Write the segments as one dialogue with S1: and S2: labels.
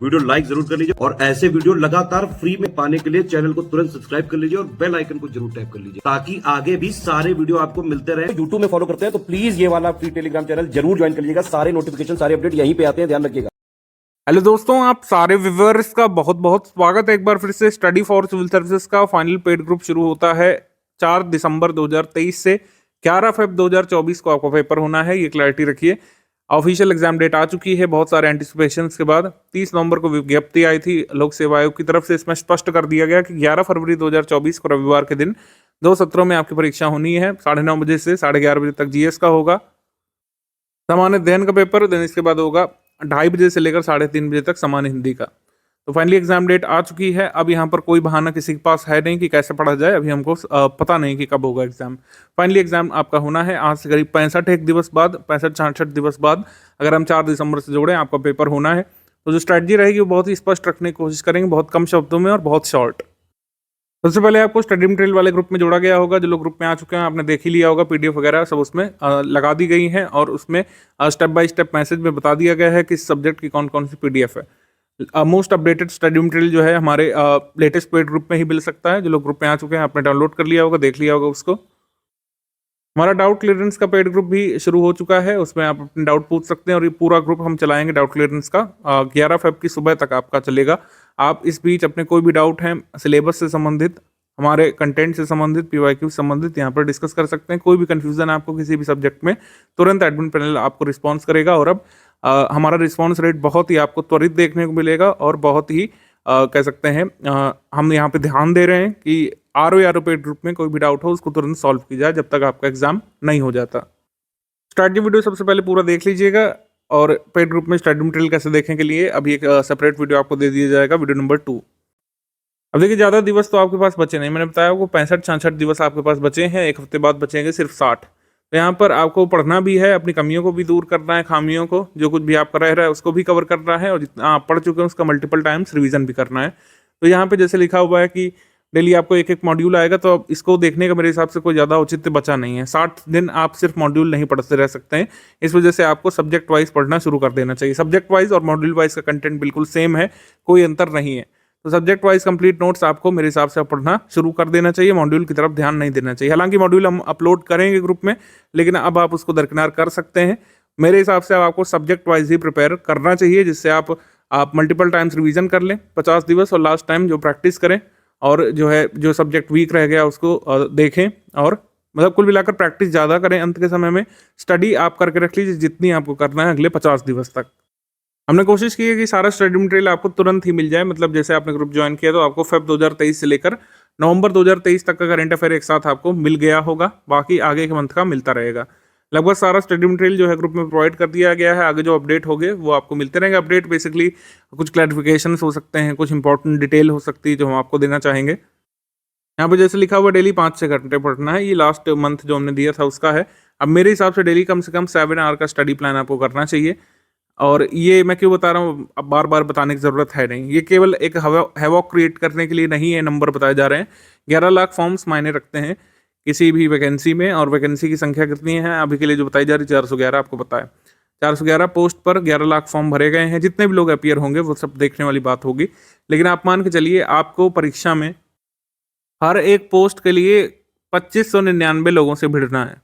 S1: Video like जरूर कर लीजिए और ऐसे वीडियो लगातार फ्री में पाने के लिए चैनल को तुरंत सब्सक्राइब कर लीजिए और बेल आइकन को जरूर टैप कर लीजिए ताकि आगे भी सारे वीडियो आपको मिलते रहे। यूट्यूब में फॉलो करते हैं तो प्लीज ये वाला फ्री टेलीग्राम चैनल जरूर ज्वाइन कर लीजिएगा। सारे नोटिफिकेशन सारे अपडेट यहीं पे आते हैं, ध्यान रखिएगा।
S2: हेलो दोस्तों, आप सारे व्यूअर्स का बहुत बहुत स्वागत है एक बार फिर से। स्टडी फॉर सिविल सर्विसेज का फाइनल पेड ग्रुप शुरू होता है 4 दिसंबर 2023 से 11 फरवरी 2024 को आपका पेपर होना है, ये क्लैरिटी रखिए। ऑफिशियल एग्जाम डेट आ चुकी है बहुत सारे एंटिसिपेशन के बाद। 30 नवंबर को विज्ञप्ति आई थी लोक सेवा आयोग की तरफ से, इसमें स्पष्ट कर दिया गया कि 11 फरवरी 2024 को रविवार के दिन 2 सत्रों में आपकी परीक्षा होनी है। 9:30 बजे से 11:30 बजे तक जीएस का होगा, सामान्य अध्ययन का पेपर, देन इसके बाद होगा 2:30 बजे से लेकर 3:30 बजे तक सामान्य हिंदी का। तो फाइनली एग्जाम डेट आ चुकी है। अब यहाँ पर कोई बहाना किसी के पास है नहीं कि कैसे पढ़ा जाए, अभी हमको पता नहीं कि कब होगा एग्जाम। फाइनली एग्जाम आपका होना है आज से करीब 65 दिवस बाद, 65-66 दिवस बाद। अगर हम 4 दिसंबर से जोड़ें आपका पेपर होना है, तो जो स्ट्रैटेजी रहेगी वो बहुत ही स्पष्ट रखने की कोशिश करेंगे, बहुत कम शब्दों में और बहुत शॉर्ट। सबसे पहले आपको स्टडी मटेरियल वाले ग्रुप में जोड़ा गया होगा। जो लोग ग्रुप में आ चुके हैं आपने देख ही लिया होगा, पीडीएफ वगैरह सब उसमें लगा दी गई हैं और उसमें स्टेप बाय स्टेप मैसेज में बता दिया गया है कि इस सब्जेक्ट की कौन कौन सी पीडीएफ है। मोस्ट अपडेटेड स्टडी मटेरियल जो है हमारे लेटेस्ट पेड ग्रुप में ही मिल सकता है। जो लोग ग्रुप में आ चुके हैं आपने डाउनलोड कर लिया होगा, देख लिया होगा उसको। हमारा डाउट क्लियरेंस का पेड ग्रुप भी शुरू हो चुका है, उसमें आप अपने डाउट पूछ सकते हैं और ये पूरा ग्रुप हम चलाएंगे डाउट क्लियरेंस का। 11 फरवरी की सुबह तक आपका चलेगा। आप इस बीच अपने कोई भी डाउट हैं सिलेबस से संबंधित, हमारे कंटेंट से संबंधित, पीवाईक्यू से संबंधित, यहाँ पर डिस्कस कर सकते हैं। कोई भी कंफ्यूजन आपको किसी भी सब्जेक्ट में, तुरंत एडमिन पैनल आपको रिस्पॉन्स करेगा। और अब हमारा रिस्पॉन्स रेट बहुत ही आपको त्वरित देखने को मिलेगा और बहुत ही कह सकते हैं हम यहाँ पे ध्यान दे रहे हैं कि आर पेड ग्रुप में कोई भी डाउट हो उसको तुरंत सॉल्व किया जाए जब तक आपका एग्जाम नहीं हो जाता। स्ट्रैटेजी वीडियो सबसे पहले पूरा देख लीजिएगा और पेड ग्रुप में स्टडी मटेरियल कैसे देखने के लिए अभी एक सेपरेट वीडियो आपको दे दिया जाएगा, वीडियो नंबर 2। अब देखिए, ज़्यादा दिवस तो आपके पास बचे नहीं, मैंने बताया आपको 65-66 दिवस आपके पास बचे हैं। एक हफ्ते बाद बचेंगे सिर्फ 60। तो यहाँ पर आपको पढ़ना भी है, अपनी कमियों को भी दूर करना है, खामियों को, जो कुछ भी आपका रह रहा है उसको भी कवर करना है और जितना आप पढ़ चुके हैं उसका मल्टीपल टाइम्स रिवीजन भी करना है। तो यहाँ पे जैसे लिखा हुआ है कि डेली आपको एक एक मॉड्यूल आएगा, तो अब इसको देखने का मेरे हिसाब से कोई ज़्यादा औचित्य बचा नहीं है। 60 दिन आप सिर्फ मॉड्यूल नहीं पढ़ते रह सकते हैं, इस वजह से आपको सब्जेक्ट वाइज पढ़ना शुरू कर देना चाहिए। सब्जेक्ट वाइज और मॉड्यूल वाइज का कंटेंट बिल्कुल सेम है, कोई अंतर नहीं है। तो सब्जेक्ट वाइज कंप्लीट नोट्स आपको मेरे हिसाब से पढ़ना शुरू कर देना चाहिए, मॉड्यूल की तरफ ध्यान नहीं देना चाहिए। हालांकि मॉड्यूल हम अपलोड करेंगे ग्रुप में, लेकिन अब आप उसको दरकिनार कर सकते हैं। मेरे हिसाब से अब आपको सब्जेक्ट वाइज ही प्रिपेयर करना चाहिए, जिससे आप मल्टीपल टाइम्स रिवीजन कर लें 50 दिवस और लास्ट टाइम जो प्रैक्टिस करें और जो सब्जेक्ट वीक रह गया उसको देखें और मतलब कुल मिलाकर प्रैक्टिस ज़्यादा करें। अंत के समय में स्टडी आप करके रख लीजिए जितनी आपको करना है अगले 50 दिवस तक। हमने कोशिश की है कि सारा स्टडी मटेरियल आपको तुरंत ही मिल जाए, मतलब जैसे आपने ग्रुप ज्वाइन किया तो आपको फेब 2023 से लेकर नवंबर 2023 तक का करंट अफेयर एक साथ आपको मिल गया होगा। बाकी आगे के मंथ का मिलता रहेगा। लगभग सारा स्टडी मटेरियल जो है ग्रुप में प्रोवाइड कर दिया गया है। आगे जो अपडेट होंगे वो आपको मिलते रहेंगे। अपडेट बेसिकली कुछ क्लैरिफिकेशन हो सकते हैं, कुछ इंपॉर्टेंट डिटेल हो सकती है जो हम आपको देना चाहेंगे। यहाँ पर जैसे लिखा हुआ डेली 5 से घंटे पढ़ना है, ये लास्ट मंथ जो हमने दिया था उसका है। अब मेरे हिसाब से डेली कम से कम 7 आवर का स्टडी प्लान आपको करना चाहिए। और ये मैं क्यों बता रहा हूँ, अब बार बार बताने की ज़रूरत है नहीं, ये केवल एक हैवॉक क्रिएट करने के लिए नहीं है। नंबर बताए जा रहे हैं, 11 लाख फॉर्म्स मायने रखते हैं किसी भी वैकेंसी में, और वैकेंसी की संख्या कितनी है अभी के लिए जो बताई जा रही है 411, आपको पता है 411 पोस्ट पर 11 लाख फॉर्म भरे गए हैं। जितने भी लोग अपीयर होंगे वो सब देखने वाली बात होगी, लेकिन आप मान के चलिए आपको परीक्षा में हर एक पोस्ट के लिए 2599 लोगों से भिड़ना है।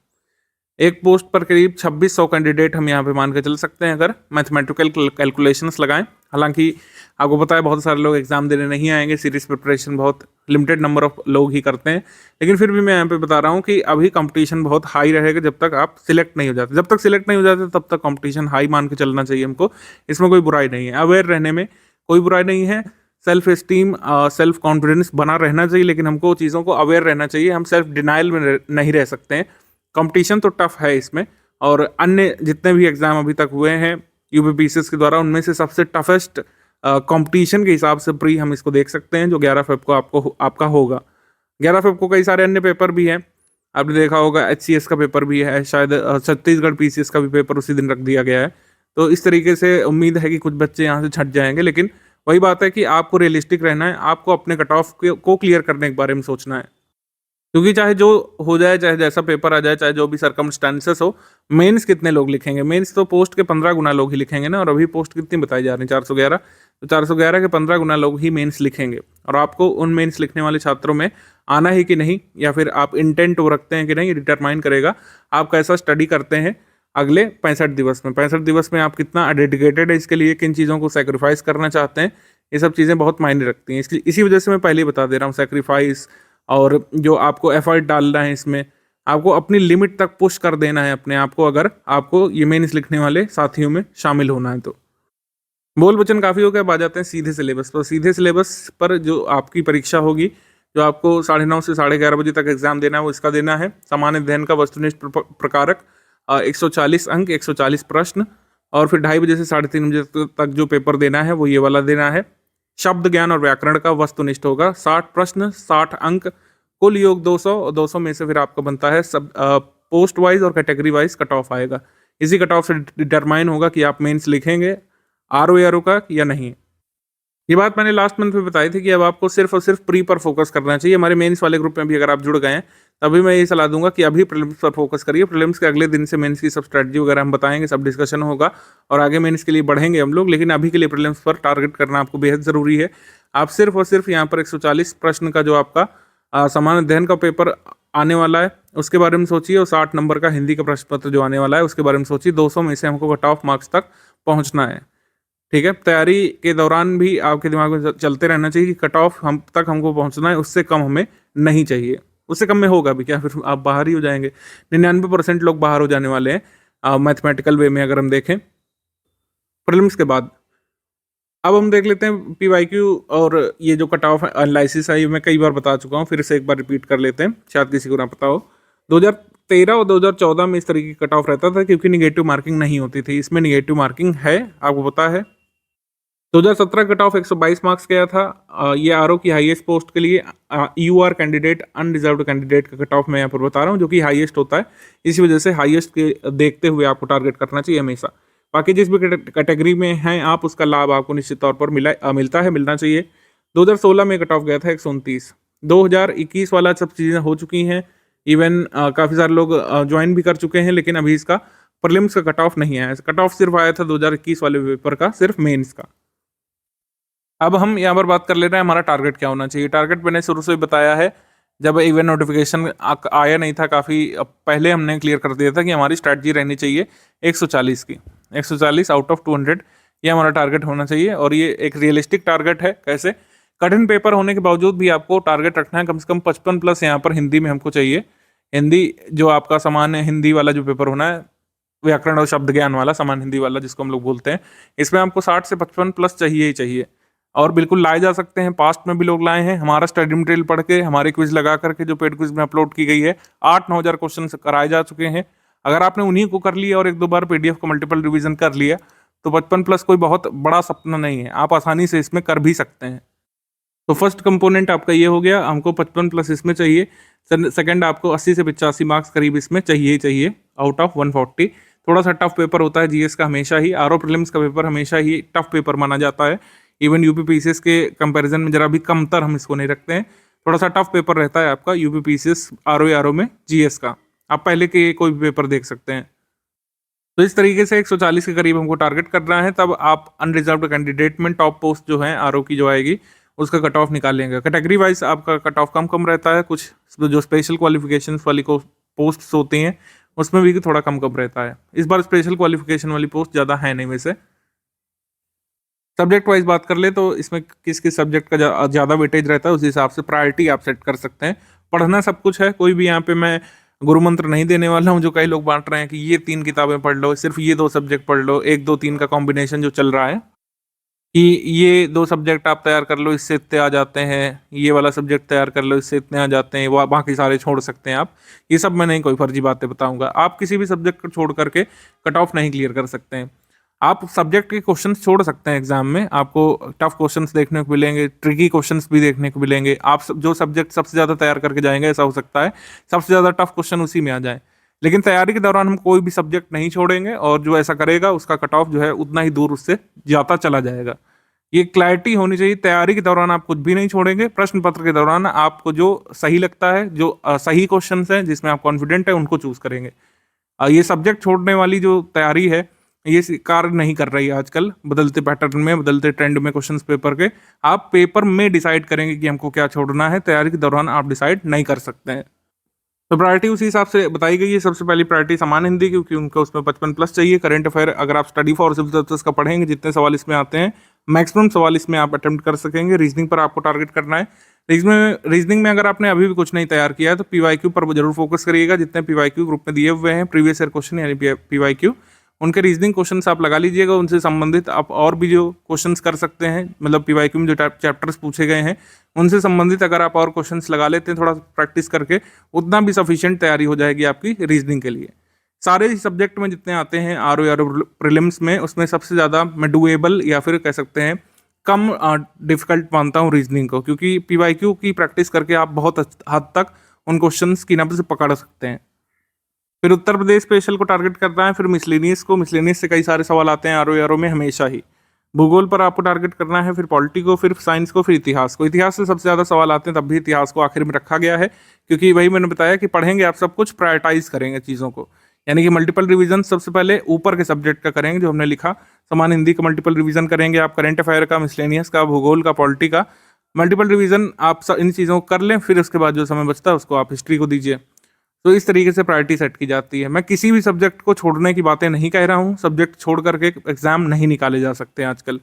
S2: एक पोस्ट पर करीब 2600 कैंडिडेट हम यहाँ पे मान के चल सकते हैं अगर मैथमेटिकल कैलकुलेशंस लगाएं। हालांकि आपको पता है बहुत सारे लोग एग्जाम देने नहीं आएंगे, सीरीज प्रिपरेशन बहुत लिमिटेड नंबर ऑफ लोग ही करते हैं, लेकिन फिर भी मैं यहाँ पे बता रहा हूँ कि अभी कंपटीशन बहुत हाई रहेगा जब तक आप सिलेक्ट नहीं हो जाते। जब तक सिलेक्ट नहीं हो जाते तब तक कंपटीशन हाई मान के चलना चाहिए हमको, इसमें कोई बुराई नहीं है। अवेयर रहने में कोई बुराई नहीं है, सेल्फ एस्टीम सेल्फ कॉन्फिडेंस बना रहना चाहिए, लेकिन हमको चीज़ों को अवेयर रहना चाहिए। हम सेल्फ डिनाइल में नहीं रह सकते हैं। कंपटीशन तो टफ है इसमें, और अन्य जितने भी एग्जाम अभी तक हुए हैं यूपीपीसीएस के द्वारा, उनमें से सबसे टफेस्ट कंपटीशन के हिसाब से प्री हम इसको देख सकते हैं जो 11 फरवरी को आपका होगा। 11 फरवरी को कई सारे अन्य पेपर भी हैं, आपने देखा होगा एचसीएस का पेपर भी है, शायद छत्तीसगढ़ पीसीएस का भी पेपर उसी दिन रख दिया गया है। तो इस तरीके से उम्मीद है कि कुछ बच्चे यहाँ से छट जाएंगे, लेकिन वही बात है कि आपको रियलिस्टिक रहना है, आपको अपने कट ऑफ को क्लियर करने के बारे में सोचना है। क्योंकि चाहे जो हो जाए, चाहे जैसा पेपर आ जाए, चाहे जो भी सर्कमस्टांसेस हो, मेंस कितने लोग लिखेंगे? मेंस तो पोस्ट के 15 गुना लोग ही लिखेंगे ना, और अभी पोस्ट कितनी बताई जा रही है? 411। तो 411 के 15 गुना लोग ही मेंस लिखेंगे, और आपको उन मेंस लिखने वाले छात्रों में आना है कि नहीं, या फिर आप इंटेंट वो रखते हैं कि नहीं, ये डिटरमाइन करेगा आप कैसा स्टडी करते हैं अगले 65 दिवस में। 65 दिवस में आप कितना डेडिकेटेड है इसके लिए, किन चीज़ों को सेक्रीफाइस करना चाहते हैं, ये सब चीज़ें बहुत मायने रखती हैं। इसलिए इसी वजह से मैं पहले ही बता दे रहा हूँ, सेक्रीफाइस और जो आपको एफर्ट डालना है इसमें, आपको अपनी लिमिट तक पुश कर देना है अपने आप को, अगर आपको ये मेंस लिखने वाले साथियों में शामिल होना है तो। बोल वचन काफ़ी हो गया, अब आ जाते हैं सीधे सिलेबस पर। सीधे सिलेबस पर जो आपकी परीक्षा होगी, जो आपको 9:30 से 11:30 बजे तक एग्जाम देना है, वो इसका देना है सामान्य अध्ययन का वस्तुनिष्ठ प्रकारक, 140 अंक, 140 प्रश्न, और फिर 2:30 बजे से 3:30 बजे तक जो पेपर देना है वो ये वाला देना है। शब्द ज्ञान और व्याकरण का वस्तुनिष्ठ होगा, 60 प्रश्न, 60 अंक, कुल योग 200, और 200 में से फिर आपका बनता है सब पोस्ट वाइज और कैटेगरी वाइज कट ऑफ आएगा। इसी कट ऑफ से डिटरमाइन होगा कि आप मेंस लिखेंगे आरओ का या नहीं। ये बात मैंने लास्ट मंथ में बताई थी कि अब आपको सिर्फ और सिर्फ प्री पर फोकस करना चाहिए। हमारे मेंस वाले ग्रुप में भी अगर आप जुड़ गए हैं, तभी मैं ये सलाह दूंगा कि अभी प्रीलिम्स पर फोकस करिए। प्रीलिम्स के अगले दिन से मेंस की सब स्ट्रैटेजी वगैरह हम बताएंगे, सब डिस्कशन होगा, और आगे मेंस के लिए बढ़ेंगे हम लोग। लेकिन अभी के लिए प्रीलिम्स पर टारगेट करना आपको बेहद ज़रूरी है। आप सिर्फ और सिर्फ यहाँ पर 140 प्रश्न का जो आपका सामान्य अध्ययन का पेपर आने वाला है उसके बारे में सोचिए, और 60 नंबर का हिंदी का प्रश्न पत्र जो आने वाला है उसके बारे में सोचिए। 200 में से हमको कट ऑफ मार्क्स तक पहुँचना है, ठीक है। तैयारी के दौरान भी आपके दिमाग में चलते रहना चाहिए कि कट ऑफ हम तक हमको पहुंचना है, उससे कम हमें नहीं चाहिए। उससे कम में होगा भी क्या, फिर आप बाहर ही हो जाएंगे। 99% लोग बाहर हो जाने वाले हैं मैथमेटिकल वे में, अगर हम देखें प्रीलिम्स के बाद। अब हम देख लेते हैं पीवाईक्यू और ये जो कट ऑफ एनालिसिस है, ये मैं कई बार बता चुका हूँ, फिर से एक बार रिपीट कर लेते हैं, शायद किसी को ना पता हो। 2013 और 2014 में इस तरीके की कट ऑफ रहता था, क्योंकि निगेटिव मार्किंग नहीं होती थी। इसमें निगेटिव मार्किंग है, आपको पता है। 2017 कट ऑफ 122 मार्क्स गया था। ये आरओ की हाईएस्ट पोस्ट के लिए यूआर कैंडिडेट, अनरिजर्व्ड कैंडिडेट का कट ऑफ मैं यहाँ पर बता रहा हूँ, जो कि हाईएस्ट होता है। इसी वजह से हाईएस्ट के देखते हुए आपको टारगेट करना चाहिए हमेशा। बाकी जिस भी कैटेगरी में हैं आप, उसका लाभ आपको निश्चित तौर पर मिलना चाहिए। 2016 में कट ऑफ गया था 129। 2021 वाला सब चीज़ें हो चुकी हैं, इवन काफ़ी सारे लोग ज्वाइन भी कर चुके हैं, लेकिन अभी इसका प्रीलिम्स का कट ऑफ नहीं आया। कट ऑफ सिर्फ आया था 2021 वाले पेपर का, सिर्फ मेंस का। अब हम यहाँ पर बात कर ले रहे हैं हमारा टारगेट क्या होना चाहिए। टारगेट मैंने शुरू से ही बताया है, जब इवेंट नोटिफिकेशन आया नहीं था, काफ़ी पहले हमने क्लियर कर दिया था कि हमारी स्ट्रैटेजी रहनी चाहिए 140 की। 140 आउट ऑफ 200 ये हमारा टारगेट होना चाहिए, और ये एक रियलिस्टिक टारगेट है। कैसे? कठिन पेपर होने के बावजूद भी आपको टारगेट रखना है कम से कम 55 प्लस यहाँ पर हिंदी में हमको चाहिए। हिंदी जो आपका सामान्य हिंदी वाला जो पेपर होना है, व्याकरण और शब्द ज्ञान वाला सामान्य हिंदी वाला जिसको हम लोग बोलते हैं, इसमें आपको 60 से 55 प्लस चाहिए ही चाहिए। और बिल्कुल लाए जा सकते हैं, पास्ट में भी लोग लाए हैं। हमारा स्टडी मटेरियल पढ़ के, हमारे क्विज लगा करके जो पेड क्विज में अपलोड की गई है, 8-9 हज़ार क्वेश्चन कराए जा चुके हैं। अगर आपने उन्हीं को कर लिया और 1-2 बार पीडीएफ का मल्टीपल रिवीजन कर लिया, तो 55 प्लस कोई बहुत बड़ा सपना नहीं है, आप आसानी से इसमें कर भी सकते हैं। तो फर्स्ट कंपोनेंट आपका ये हो गया, हमको 55 प्लस इसमें चाहिए। सेकंड, आपको 80 से 85 मार्क्स करीब इसमें चाहिए ही चाहिए आउट ऑफ 140। थोड़ा सा टफ पेपर होता है जीएस का हमेशा ही, आरओ प्रीलिम्स का पेपर हमेशा ही टफ पेपर माना जाता है। इवन यूपीपीसीएस के कंपैरिजन में जरा भी कमतर हम इसको नहीं रखते हैं। थोड़ा सा टफ पेपर रहता है आपका यूपीपीसीएस आरओ में जीएस का, आप पहले के कोई भी पेपर देख सकते हैं। तो इस तरीके से 140 के करीब हमको टारगेट करना है, तब आप अनरिजर्व्ड कैंडिडेट में टॉप पोस्ट जो है आरओ की जो आएगी उसका कट ऑफ निकाल लेंगे। कैटेगरी वाइज आपका कट ऑफ कम कम रहता है, कुछ जो स्पेशल क्वालिफिकेशन वाली को पोस्ट होती हैं उसमें भी थोड़ा कम कम रहता है। इस बार स्पेशल क्वालिफिकेशन वाली पोस्ट ज़्यादा है नहीं वैसे। सब्जेक्ट वाइज बात कर ले तो इसमें किस किस सब्जेक्ट का ज़्यादा वेटेज रहता है, उस हिसाब से प्रायोरिटी आप सेट कर सकते हैं। पढ़ना सब कुछ है, कोई भी यहाँ पे मैं गुरु मंत्र नहीं देने वाला हूँ जो कई लोग बांट रहे हैं कि ये 3 किताबें पढ़ लो, सिर्फ ये 2 सब्जेक्ट पढ़ लो, 1 2 3 का कॉम्बिनेशन जो चल रहा है कि ये 2 सब्जेक्ट आप तैयार कर लो इससे इतने आ जाते हैं, ये वाला सब्जेक्ट तैयार कर लो इससे इतने आ जाते हैं, वो बाकी सारे छोड़ सकते हैं आप। ये सब मैं नहीं कोई फर्जी बातें बताऊंगा। आप किसी भी सब्जेक्ट को छोड़ करके कट ऑफ नहीं क्लियर कर सकते हैं। आप सब्जेक्ट के क्वेश्चंस छोड़ सकते हैं एग्जाम में, आपको टफ क्वेश्चंस देखने को मिलेंगे, ट्रिकी क्वेश्चंस भी देखने को मिलेंगे। आप जो सब्जेक्ट सबसे ज़्यादा तैयार करके जाएंगे, ऐसा हो सकता है सबसे ज़्यादा टफ क्वेश्चन उसी में आ जाए। लेकिन तैयारी के दौरान हम कोई भी सब्जेक्ट नहीं छोड़ेंगे, और जो ऐसा करेगा उसका कट ऑफ जो है उतना ही दूर उससे जाता चला जाएगा। ये क्लैरिटी होनी चाहिए। तैयारी के दौरान आप कुछ भी नहीं छोड़ेंगे, प्रश्न पत्र के दौरान आपको जो सही लगता है, जो सही क्वेश्चंस हैं जिसमें आप कॉन्फिडेंट है, उनको चूज करेंगे। ये सब्जेक्ट छोड़ने वाली जो तैयारी है, ये कार्य नहीं कर रही है आजकल बदलते पैटर्न में, बदलते ट्रेंड में क्वेश्चंस पेपर के। आप पेपर में डिसाइड करेंगे कि हमको क्या छोड़ना है, तैयारी के दौरान आप डिसाइड नहीं कर सकते हैं। तो प्रायोरिटी उसी हिसाब से बताई गई है। सबसे पहली प्रायोरिटी सामान्य हिंदी, क्योंकि उनको उसमें 55+ चाहिए। करंट अफेयर अगर आप स्टडी फॉर सिविल सर्विसेज का पढ़ेंगे, जितने सवाल इसमें आते हैं मैक्सिमम सवाल इसमें आप अटेम्प्ट कर सकेंगे। रीजनिंग पर आपको टारगेट करना है। रीजनिंग में अगर आपने अभी भी कुछ नहीं तैयार किया है तो पीवाईक्यू पर जरूर फोकस करिएगा। जितने पीवाईक्यू ग्रुप में दिए हुए हैं प्रीवियस ईयर क्वेश्चन यानी पीवाईक्यू, उनके रीजनिंग क्वेश्चन आप लगा लीजिएगा। उनसे संबंधित आप और भी जो क्वेश्चंस कर सकते हैं, मतलब पीवाईक्यू में जो चैप्टर्स पूछे गए हैं उनसे संबंधित अगर आप और क्वेश्चंस लगा लेते हैं थोड़ा प्रैक्टिस करके, उतना भी सफिशिएंट तैयारी हो जाएगी आपकी रीजनिंग के लिए। सारे सब्जेक्ट में जितने आते हैं आरओ प्रीलिम्स में, उसमें सबसे ज़्यादा मैं डुएबल या फिर कह सकते हैं कम डिफिकल्ट मानता हूँ रीजनिंग को, क्योंकि पीवाईक्यू की प्रैक्टिस करके आप बहुत हद तक उन क्वेश्चंस की नब्ज पकड़ सकते हैं। फिर उत्तर प्रदेश स्पेशल को टारगेट करना है। फिर मिसलेनियस को, मिसलेनियस से कई सारे सवाल आते हैं आरओ में हमेशा ही। भूगोल पर आपको टारगेट करना है, फिर पॉलिटी को, फिर साइंस को, फिर इतिहास को। इतिहास से सबसे ज़्यादा सवाल आते हैं, तब भी इतिहास को आखिर में रखा गया है, क्योंकि वही मैंने बताया कि पढ़ेंगे आप सब कुछ, प्रायोरिटाइज करेंगे चीज़ों को। यानी कि मल्टीपल रिवीजन सबसे पहले ऊपर के सब्जेक्ट का करेंगे, जो हमने लिखा। सामान्य हिंदी का मल्टीपल रिवीजन करेंगे आप, करंट अफेयर का, मिसलेनियस का, भूगोल का, पॉलिटी का। मल्टीपल रिवीजन आप इन चीज़ों को कर लें, फिर उसके बाद जो समय बचता है उसको आप हिस्ट्री को दीजिए। तो इस तरीके से प्रायोरिटी सेट की जाती है। मैं किसी भी सब्जेक्ट को छोड़ने की बातें नहीं कह रहा हूँ। सब्जेक्ट छोड़ करके एग्जाम नहीं निकाले जा सकते हैं आजकल।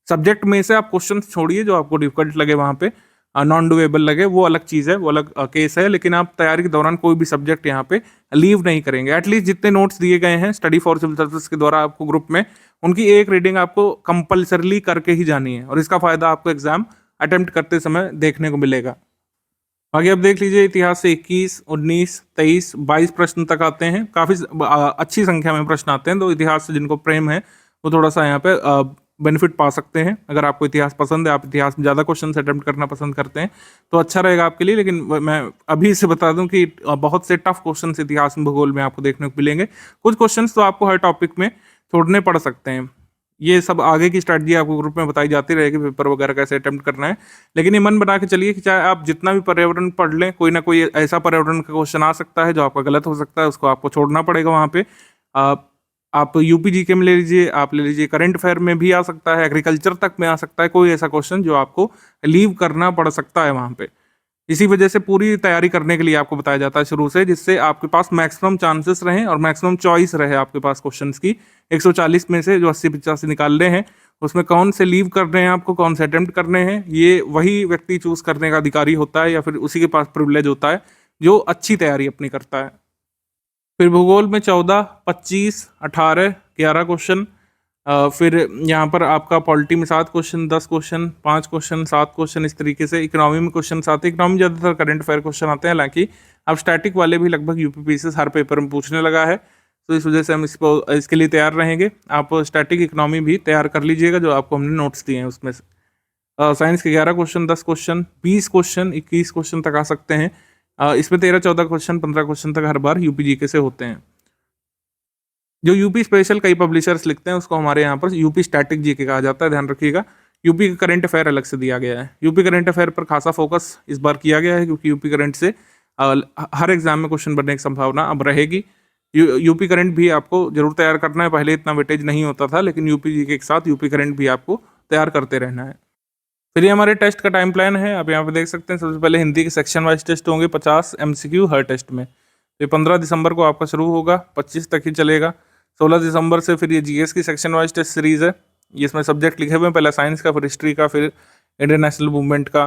S2: सब्जेक्ट में से आप क्वेश्चन छोड़िए जो आपको डिफिकल्ट लगे, वहाँ पे नॉन डुएबल लगे, वो अलग चीज़ है, वो अलग केस है। लेकिन आप तैयारी के दौरान कोई भी सब्जेक्ट यहाँ पे लीव नहीं करेंगे। एटलीस्ट जितने नोट्स दिए गए हैं स्टडी फॉर सिविल सर्विसेज के द्वारा आपको ग्रुप में, उनकी एक रीडिंग आपको कंपल्सरली करके ही जानी है, और इसका फायदा आपको एग्जाम अटेम्प्ट करते समय देखने को मिलेगा। आगे आप देख लीजिए, इतिहास से 21, 19, 23, 22 प्रश्न तक आते हैं। काफ़ी अच्छी संख्या में प्रश्न आते हैं, तो इतिहास से जिनको प्रेम है वो थोड़ा सा यहाँ पे बेनिफिट पा सकते हैं। अगर आपको इतिहास पसंद है, आप इतिहास में ज़्यादा क्वेश्चन अटेम्प्ट करना पसंद करते हैं, तो अच्छा रहेगा आपके लिए। लेकिन मैं अभी से बता दूं कि बहुत से टफ क्वेश्चन इतिहास में, भूगोल में आपको देखने को मिलेंगे। कुछ क्वेश्चन तो आपको हर टॉपिक में छोड़ने पड़ सकते हैं। ये सब आगे की स्ट्रैटेजी आपको ग्रुप में बताई जाती रहेगी, पेपर वगैरह कैसे अटेम्प्ट करना है। लेकिन ये मन बना के चलिए कि चाहे आप जितना भी पर्यावरण पढ़ लें, कोई ना कोई ऐसा पर्यावरण का क्वेश्चन आ सकता है जो आपका गलत हो सकता है, उसको आपको छोड़ना पड़ेगा वहाँ पे। आप यूपी जीके में ले लीजिए, आप ले लीजिए करंट अफेयर में भी आ सकता है, एग्रीकल्चर तक में आ सकता है, कोई ऐसा क्वेश्चन जो आपको लीव करना पड़ सकता है वहाँ पे। इसी वजह से पूरी तैयारी करने के लिए आपको बताया जाता है शुरू से, जिससे आपके पास मैक्सिमम चांसेस रहें और मैक्सिमम चॉइस रहे आपके पास क्वेश्चंस की। 140 में से जो 80-85 निकालने हैं, उसमें कौन से लीव करने हैं आपको, कौन से अटेम्प्ट करने हैं, ये वही व्यक्ति चूज करने का अधिकारी होता है, या फिर उसी के पास प्रिविलेज होता है जो अच्छी तैयारी अपनी करता है। फिर भूगोल में 14, 25, 18, 11 क्वेश्चन। फिर यहाँ पर आपका पॉलिटी में 7 क्वेश्चन, 10 क्वेश्चन, 5 क्वेश्चन, 7 क्वेश्चन, इस तरीके से। इकोनॉमी में क्वेश्चन आते हैं, इकोनॉमी में ज़्यादातर करंट अफेयर क्वेश्चन आते हैं। हालांकि अब स्टैटिक वाले भी लगभग यूपीपीसीएस हर पेपर में पूछने लगा है, तो इस वजह से हम इसके लिए तैयार रहेंगे। आप स्टैटिक इकोनॉमी भी तैयार कर लीजिएगा, जो आपको हमने नोट्स दिए हैं उसमें से। साइंस के 11 क्वेश्चन, 10 क्वेश्चन, 20 क्वेश्चन, 21 क्वेश्चन तक आ सकते हैं। इसमें 13-14 क्वेश्चन, 15 क्वेश्चन तक हर बार यूपी जीके से होते हैं। जो यूपी स्पेशल कई पब्लिशर्स लिखते हैं, उसको हमारे यहाँ पर यूपी स्टैटिक जीके कहा जाता है, ध्यान रखिएगा। यूपी का करंट अफेयर अलग से दिया गया है। यूपी करंट अफेयर पर खासा फोकस इस बार किया गया है, क्योंकि यूपी करंट से हर एग्जाम में क्वेश्चन बनने की संभावना अब रहेगी। यूपी करंट भी आपको जरूर तैयार करना है। पहले इतना वेटेज नहीं होता था, लेकिन यूपी जीके के साथ यूपी करंट भी आपको तैयार करते रहना है। फिर ये हमारे टेस्ट का टाइम प्लान है, आप यहाँ पे देख सकते हैं। सबसे पहले हिंदी के सेक्शन वाइज टेस्ट होंगे, 50 MCQ हर टेस्ट में। तो ये 15 दिसंबर को आपका शुरू होगा, 25 तक ही चलेगा। 16 दिसंबर से फिर ये जीएस की सेक्शन वाइज टेस्ट सीरीज है। ये इसमें सब्जेक्ट लिखे हुए हैं, पहले साइंस का, फिर हिस्ट्री का, फिर इंडियन नेशनल मूवमेंट का।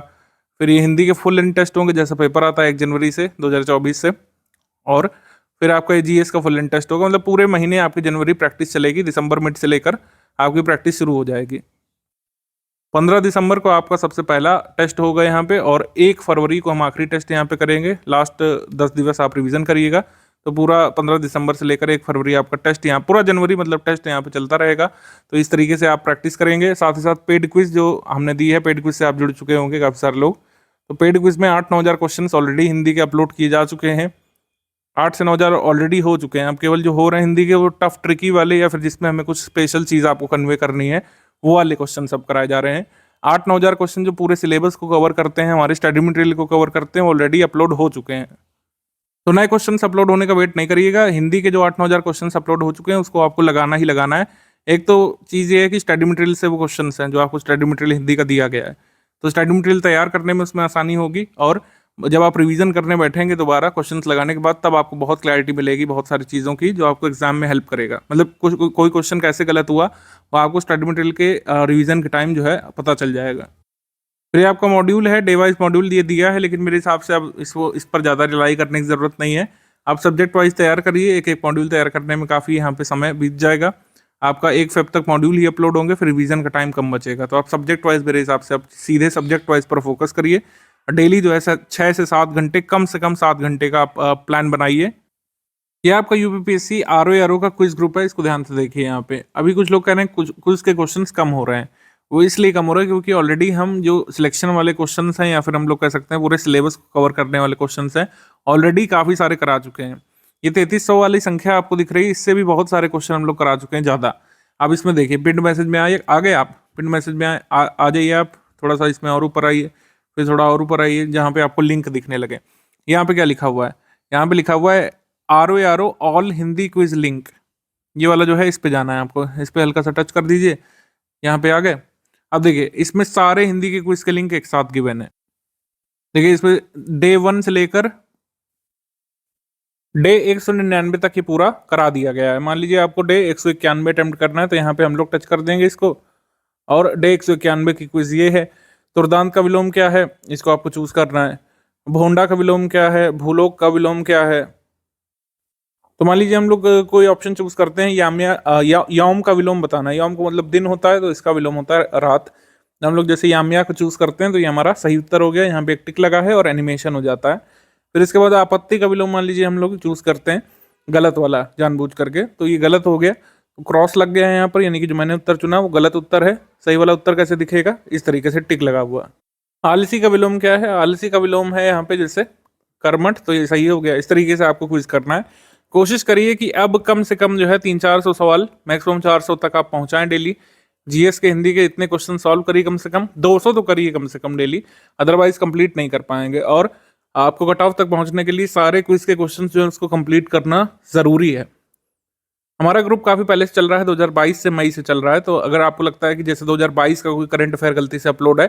S2: फिर ये हिंदी के फुल लेंथ टेस्ट होंगे, जैसा पेपर आता है 1 जनवरी से 2024 से। और फिर आपका ये जीएस का फुल लेंथ टेस्ट होगा। मतलब पूरे महीने आपकी जनवरी प्रैक्टिस चलेगी, दिसंबर मिड से लेकर आपकी प्रैक्टिस शुरू हो जाएगी। 15 दिसंबर को आपका सबसे पहला टेस्ट होगा यहाँ पे, और 1 फरवरी को हम आखिरी टेस्ट यहाँ पे करेंगे। लास्ट 10 दिवस आप रिवीजन करिएगा, तो पूरा 15 दिसंबर से लेकर 1 फरवरी आपका टेस्ट, यहाँ पूरा जनवरी मतलब टेस्ट यहाँ पे चलता रहेगा। तो इस तरीके से आप प्रैक्टिस करेंगे। साथ ही साथ पेड क्विज जो हमने दी है, पेड क्विज से आप जुड़ चुके होंगे काफ़ी सारे लोग। तो पेड क्विज में 8-9 हज़ार क्वेश्चन ऑलरेडी हिंदी के अपलोड किए जा चुके हैं। 8 से 9 हज़ार ऑलरेडी हो चुके हैं। अब केवल जो हो रहे हैं हिंदी के, वो टफ ट्रिकी वाले, या फिर जिसमें हमें कुछ स्पेशल चीज़ आपको कन्वे करनी है, वो वाले क्वेश्चन सब कराए जा रहे हैं। 8-9 हज़ार क्वेश्चन जो पूरे सिलेबस को कवर करते हैं, हमारे स्टडी मटेरियल को कवर करते हैं, ऑलरेडी अपलोड हो चुके हैं। तो नए क्वेश्चन अपलोड होने का वेट नहीं करिएगा। हिंदी के जो 8-9 हज़ार क्वेश्चन अपलोड हो चुके हैं उसको आपको लगाना ही लगाना है। एक तो चीज़ ये है कि स्टडी मटेरियल से वो क्वेश्चन हैं जो आपको स्टडी मटेरियल हिंदी का दिया गया है, तो स्टडी मटेरियल तैयार करने में उसमें आसानी होगी, और जब आप रिवीजन करने बैठेंगे दोबारा क्वेश्चंस लगाने के बाद, तब आपको बहुत क्लैरिटी मिलेगी बहुत सारी चीज़ों की, जो आपको एग्जाम में हेल्प करेगा। मतलब कोई क्वेश्चन कैसे गलत हुआ वो आपको स्टडी मटेरियल के रिवीजन के टाइम जो है पता चल जाएगा। फिर ये आपका मॉड्यूल है, डे वाइज मॉड्यूल ये दिया है, लेकिन मेरे हिसाब से अब इस पर ज़्यादा रिलाई करने की ज़रूरत नहीं है। आप सब्जेक्ट वाइज तैयार करिए, एक एक मॉड्यूल तैयार करने में काफ़ी यहाँ पे समय बीत जाएगा। आपका 1 फेब तक मॉड्यूल ही अपलोड होंगे, फिर रिवीजन का टाइम कम बचेगा। तो आप सब्जेक्ट वाइज मेरे हिसाब से आप सीधे सब्जेक्ट वाइज पर फोकस करिए। डेली जो है 6 से 7 घंटे, कम से कम 7 घंटे का आप प्लान बनाइए। ये आपका यूपीपीएससी आरओ का क्विज ग्रुप है, इसको ध्यान से देखिए। यहाँ पे अभी कुछ लोग कह रहे हैं कुछ क्विज के क्वेश्चंस कम हो रहे हैं, वो इसलिए कम हो रहा है क्योंकि ऑलरेडी हम जो सिलेक्शन वाले क्वेश्चंस हैं, या फिर हम लोग कह सकते हैं पूरे सिलेबस को कवर करने वाले क्वेश्चंस हैं, ऑलरेडी काफ़ी सारे करा चुके हैं। ये 3300 वाली संख्या आपको दिख रही है, इससे भी बहुत सारे क्वेश्चन हम लोग करा चुके हैं ज़्यादा। आप इसमें देखिए, पिंड मैसेज में आ गए आप, पिंड मैसेज में आ जाइए आप, थोड़ा सा इसमें और ऊपर आइए, फिर थोड़ा और ऊपर आइए जहाँ पे आपको लिंक दिखने लगे। यहाँ पे क्या लिखा हुआ है, यहाँ पे लिखा हुआ है R O all Hindi quiz link. ये वाला जो है इस पे जाना है आपको, इस पे हल्का सा टच कर दीजिए, यहाँ पे आ गए। अब देखिए इसमें सारे हिंदी के क्विज के लिंक एक साथ गिवन है। देखिए इसमें डे 1 से लेकर डे 199 तक ये पूरा करा दिया गया है। मान लीजिए आपको डे 191 अटेम्प्ट करना है, तो यहाँ पे हम लोग टच कर देंगे इसको, और डे 191 की क्विज ये है। तुर्दांत का विलोम क्या है, इसको आपको चूज करना है। भोंडा का विलोम क्या है, भूलोक का विलोम क्या है। तो मान लीजिए हम लोग कोई ऑप्शन चूज करते हैं, यौम का विलोम बताना है। यौम को मतलब दिन होता है, तो इसका विलोम होता है रात। हम लोग जैसे यामिया को चूज करते हैं तो ये हमारा सही उत्तर हो गया, यहाँ पे एक टिक लगा है और एनिमेशन हो जाता है। फिर इसके बाद आपत्ति का विलोम मान लीजिए हम लोग चूज करते हैं गलत वाला जानबूझ करके, तो ये गलत हो गया, तो क्रॉस लग गया है यहाँ पर, यानी कि जो मैंने उत्तर चुना वो गलत उत्तर है। सही वाला उत्तर कैसे दिखेगा, इस तरीके से टिक लगा हुआ। आलसी का विलोम क्या है, आलसी का विलोम है यहाँ पे जैसे कर्मठ, तो ये सही हो गया। इस तरीके से आपको क्विज करना है। कोशिश करिए कि अब कम से कम जो है 300-400 सवाल, मैक्सिमम 400 तक आप पहुंचाएं डेली। जीएस के हिंदी के इतने क्वेश्चन सॉल्व करिए, कम से कम 200 तो करिए कम से कम डेली, अदरवाइज कंप्लीट नहीं कर पाएंगे। और आपको कट ऑफ तक पहुंचने के लिए सारे क्विज के क्वेश्चन जो है उसको कंप्लीट करना जरूरी है। हमारा ग्रुप काफी पहले से चल रहा है, 2022 से मई से चल रहा है। तो अगर आपको लगता है कि जैसे 2022 का कोई करंट अफेयर गलती से अपलोड है,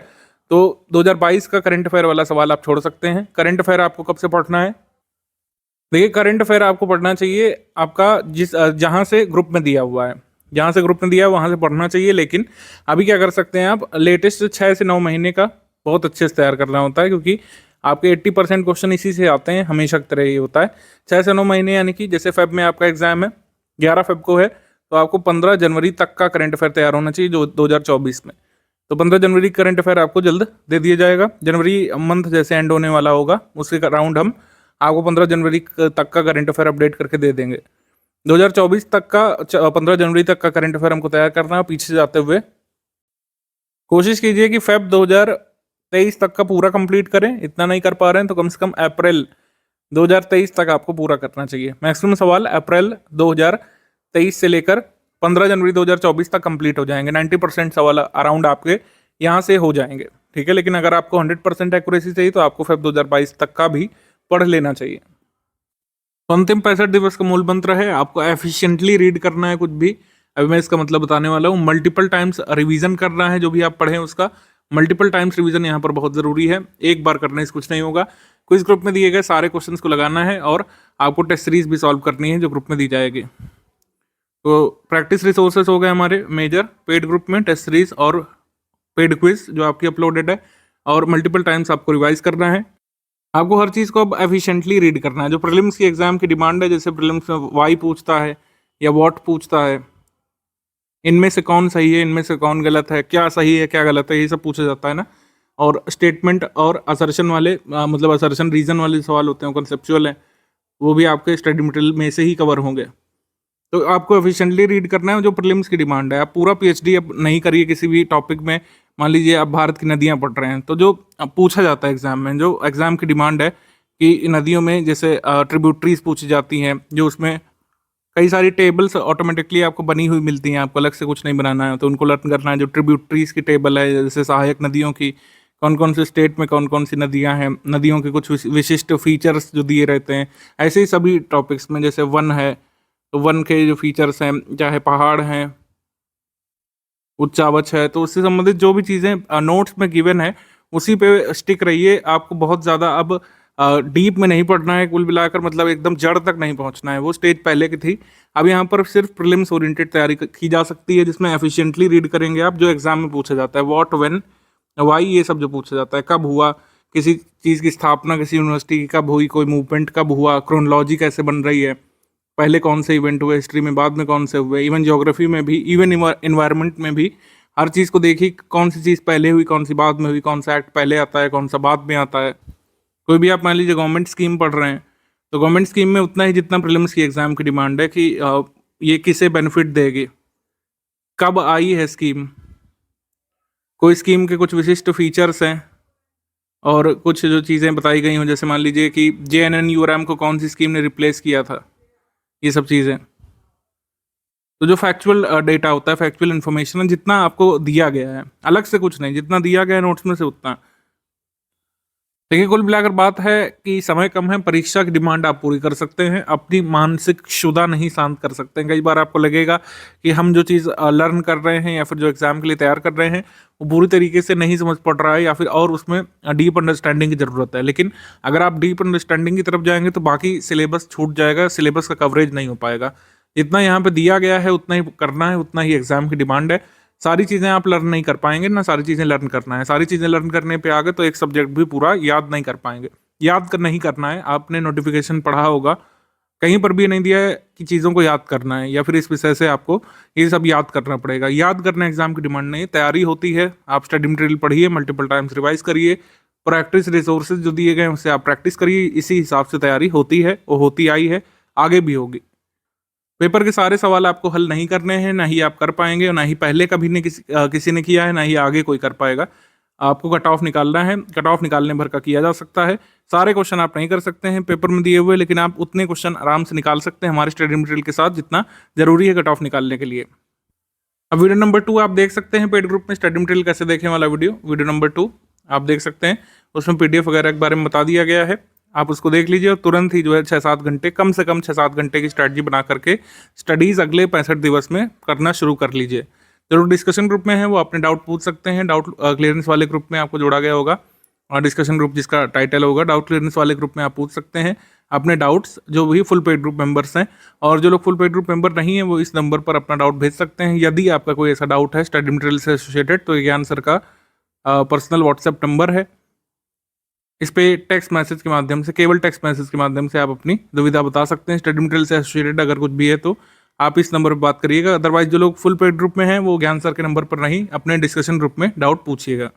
S2: तो 2022 का करंट अफेयर वाला सवाल आप छोड़ सकते हैं। करंट अफेयर आपको कब से पढ़ना है, देखिए करंट अफेयर आपको पढ़ना चाहिए आपका जहां से ग्रुप में दिया हुआ है, जहां से ग्रुप में दिया है वहां से पढ़ना चाहिए। लेकिन अभी क्या कर सकते हैं आप, लेटेस्ट 6 से 9 महीने का बहुत अच्छे से तैयार करना होता है, क्योंकि आपके 80% क्वेश्चन इसी से आते हैं, हमेशा की तरह ये होता है। 6 से 9 महीने, यानी कि जैसे फेब में आपका एग्जाम है, 11 फेब को है, तो आपको 15 जनवरी तक का करंट अफेयर तैयार होना चाहिए जो 2024 में। तो 15 जनवरी करंट अफेयर आपको जल्द दे दिया जाएगा। जनवरी मंथ जैसे एंड होने वाला होगा, उसके अराउंड हम आपको 15 जनवरी तक का करंट अफेयर अपडेट करके दे देंगे। 2024 तक का 15 जनवरी तक का करंट अफेयर हमको तैयार करना है। पीछे जाते हुए कोशिश कीजिए कि फेब 2023 तक का पूरा कंप्लीट करें। इतना नहीं कर पा रहे हैं तो कम से कम अप्रैल 2023 तक आपको पूरा करना चाहिए। मैक्सिमम सवाल अप्रैल 2023 से लेकर 15 जनवरी 2024 तक कंप्लीट हो जाएंगे। 90% सवाल अराउंड आपके यहाँ से हो जाएंगे, ठीक है। लेकिन अगर आपको 100% एक्यूरेसी चाहिए तो आपको फेब 2022 तक का भी पढ़ लेना चाहिए। तो अंतिम 65 दिवस का मूल मंत्र है, आपको एफिशिएंटली रीड करना है कुछ भी। अभी मैं इसका मतलब बताने वाला हूँ। मल्टीपल टाइम्स रिवीजन करना है, जो भी आप पढ़ें उसका मल्टीपल टाइम्स रिवीजन यहाँ पर बहुत जरूरी है। एक बार करने से कुछ नहीं होगा। क्विज ग्रुप में दिए गए सारे क्वेश्चंस को लगाना है और आपको टेस्ट सीरीज भी सॉल्व करनी है जो ग्रुप में दी जाएगी। तो प्रैक्टिस रिसोर्सेस हो गए हमारे मेजर पेड ग्रुप में, टेस्ट सीरीज और पेड क्विज जो आपकी अपलोडेड है, और मल्टीपल टाइम्स आपको रिवाइज करना है। आपको हर चीज़ को अब एफिशिएंटली रीड करना है। जो प्रीलिम्स की एग्जाम की डिमांड है, जैसे प्रीलिम्स में वाई पूछता है या व्हाट पूछता है, इनमें से कौन सही है, इनमें से कौन गलत है, क्या सही है क्या गलत है, ये सब पूछा जाता है ना। और स्टेटमेंट और असर्शन वाले मतलब असर्शन रीजन वाले सवाल होते हैं, कॉन्सेप्चुअल है, वो भी आपके स्टडी मटेरियल में से ही कवर होंगे। तो आपको एफिशिएंटली रीड करना है जो प्रीलिम्स की डिमांड है। आप पूरा पीएचडी अब नहीं करिए किसी भी टॉपिक में। मान लीजिए आप भारत की नदियाँ पढ़ रहे हैं, तो जो पूछा जाता है एग्जाम में, जो एग्जाम की डिमांड है कि नदियों में जैसे ट्रिब्यूटरीज पूछी जाती हैं, जो उसमें कई सारी टेबल्स ऑटोमेटिकली आपको बनी हुई मिलती हैं, आपको अलग से कुछ नहीं बनाना है, तो उनको लर्न करना है। जो ट्रिब्यूटरीज की टेबल है, जैसे सहायक नदियों की, कौन कौन से स्टेट में कौन कौन सी नदियां हैं, नदियों के कुछ विशिष्ट फीचर्स जो दिए रहते हैं, ऐसे ही सभी टॉपिक्स में। जैसे वन है तो वन के जो फीचर्स हैं, चाहे पहाड़ हैं, उच्चावच है, तो उससे संबंधित जो भी चीज़ें नोट्स में गिवन है उसी पे स्टिक रहिए। आपको बहुत ज़्यादा अब डीप में नहीं पढ़ना है, कुल मिलाकर मतलब एकदम जड़ तक नहीं पहुंचना है, वो स्टेज पहले की थी। अब यहाँ पर सिर्फ प्रीलिम्स ओरिएंटेड तैयारी की जा सकती है, जिसमें एफिशिएंटली रीड करेंगे आप। जो एग्जाम में पूछा जाता है, व्हाट, व्हेन, वाई, ये सब जो पूछा जाता है, कब हुआ किसी चीज़ की स्थापना, किसी यूनिवर्सिटी की कब हुई, कोई मूवमेंट कब हुआ, क्रोनोलॉजी कैसे बन रही है, पहले कौन से इवेंट हुए हिस्ट्री में, बाद में कौन से हुए, इवन ज्योग्राफी में भी, इवन इन्वायरमेंट में भी हर चीज़ को देखिए, कौन सी चीज़ पहले हुई, कौन सी बाद में हुई, कौन सा एक्ट पहले आता है, कौन सा बाद में आता है। कोई भी आप मान लीजिए गवर्नमेंट स्कीम पढ़ रहे हैं, तो गवर्नमेंट स्कीम में उतना ही जितना प्रीलिम्स की एग्जाम की डिमांड है कि ये किसे बेनिफिट देगी, कब आई है स्कीम, कोई स्कीम के कुछ विशिष्ट फीचर्स हैं, और कुछ जो चीज़ें बताई गई हों, जैसे मान लीजिए कि JNNURM को कौन सी स्कीम ने रिप्लेस किया था, ये सब चीज़ें। तो जो फैक्चुअल डेटा होता है, फैक्चुअल इन्फॉर्मेशन, जितना आपको दिया गया है, अलग से कुछ नहीं, जितना दिया गया है नोट्स में से उतना। देखिए, कुल मिलाकर बात है कि समय कम है, परीक्षा की डिमांड आप पूरी कर सकते हैं, अपनी मानसिक क्षुधा नहीं शांत कर सकते हैं। कई बार आपको लगेगा कि हम जो चीज़ लर्न कर रहे हैं या फिर जो एग्जाम के लिए तैयार कर रहे हैं वो पूरी तरीके से नहीं समझ पड़ रहा है, या फिर और उसमें डीप अंडरस्टैंडिंग की ज़रूरत है। लेकिन अगर आप डीप अंडरस्टैंडिंग की तरफ जाएंगे तो बाकी सिलेबस छूट जाएगा, सिलेबस का कवरेज नहीं हो पाएगा। जितना यहाँ पे दिया गया है उतना ही करना है, उतना ही एग्जाम की डिमांड है। सारी चीज़ें आप लर्न नहीं कर पाएंगे, ना सारी चीज़ें लर्न करना है। सारी चीज़ें लर्न करने पे आ गए तो एक सब्जेक्ट भी पूरा याद नहीं कर पाएंगे। नहीं करना है, आपने नोटिफिकेशन पढ़ा होगा, कहीं पर भी नहीं दिया है कि चीज़ों को याद करना है, या फिर इस विषय से आपको ये सब याद करना पड़ेगा। याद करना एग्जाम की डिमांड नहीं है, तैयारी होती है। आप स्टडी मटेरियल पढ़िए, मल्टीपल टाइम्स रिवाइज करिए, प्रैक्टिस रिसोर्सेज जो दिए गए हैं उससे आप प्रैक्टिस करिए, इसी हिसाब से तैयारी होती है, वो होती आई है, आगे भी होगी। पेपर के सारे सवाल आपको हल नहीं करने हैं, ना ही आप कर पाएंगे, और ना ही पहले कभी ने किसी ने किया है, ना ही आगे कोई कर पाएगा। आपको कट ऑफ निकालना है, कट ऑफ निकालने भर का किया जा सकता है। सारे क्वेश्चन आप नहीं कर सकते हैं पेपर में दिए हुए, लेकिन आप उतने क्वेश्चन आराम से निकाल सकते हैं हमारे स्टडी मटेरियल के साथ, जितना जरूरी है कट ऑफ निकालने के लिए। अब वीडियो नंबर 2 आप देख सकते हैं, पेड ग्रुप में स्टडी मटेरियल कैसे देखें वाला वीडियो नंबर 2 आप देख सकते हैं। उसमें PDF वगैरह के बारे में बता दिया गया है, आप उसको देख लीजिए और तुरंत ही जो है 6-7 घंटे, कम से कम 6-7 घंटे की स्ट्रैटेजी बना करके स्टडीज़ अगले 65 दिवस में करना शुरू कर लीजिए। जो डिस्कशन ग्रुप में है वो अपने डाउट पूछ सकते हैं, डाउट क्लियरेंस वाले ग्रुप में आपको जोड़ा गया होगा, और डिस्कशन ग्रुप जिसका टाइटल होगा डाउट क्लियरेंस वाले ग्रुप में आप पूछ सकते हैं अपने डाउट्स, जो भी फुल पेड ग्रुप मेंबर्स हैं। और जो लोग फुल पेड ग्रुप मेंबर नहीं है वो इस नंबर पर अपना डाउट भेज सकते हैं। यदि आपका कोई ऐसा डाउट है स्टडी मटेरियल से एसोसिएटेड, तो ज्ञान सर का पर्सनल व्हाट्सएप नंबर है, इस पे टेक्स्ट मैसेज के माध्यम से, केवल टेक्स्ट मैसेज के माध्यम से आप अपनी दुविधा बता सकते हैं। स्टडी मटेरियल से एसोसिएटेड अगर कुछ भी है तो आप इस नंबर पर बात करिएगा। अदरवाइज जो लोग फुल पेड ग्रुप में हैं वो ज्ञान सर के नंबर पर नहीं, अपने डिस्कशन ग्रुप में डाउट पूछिएगा।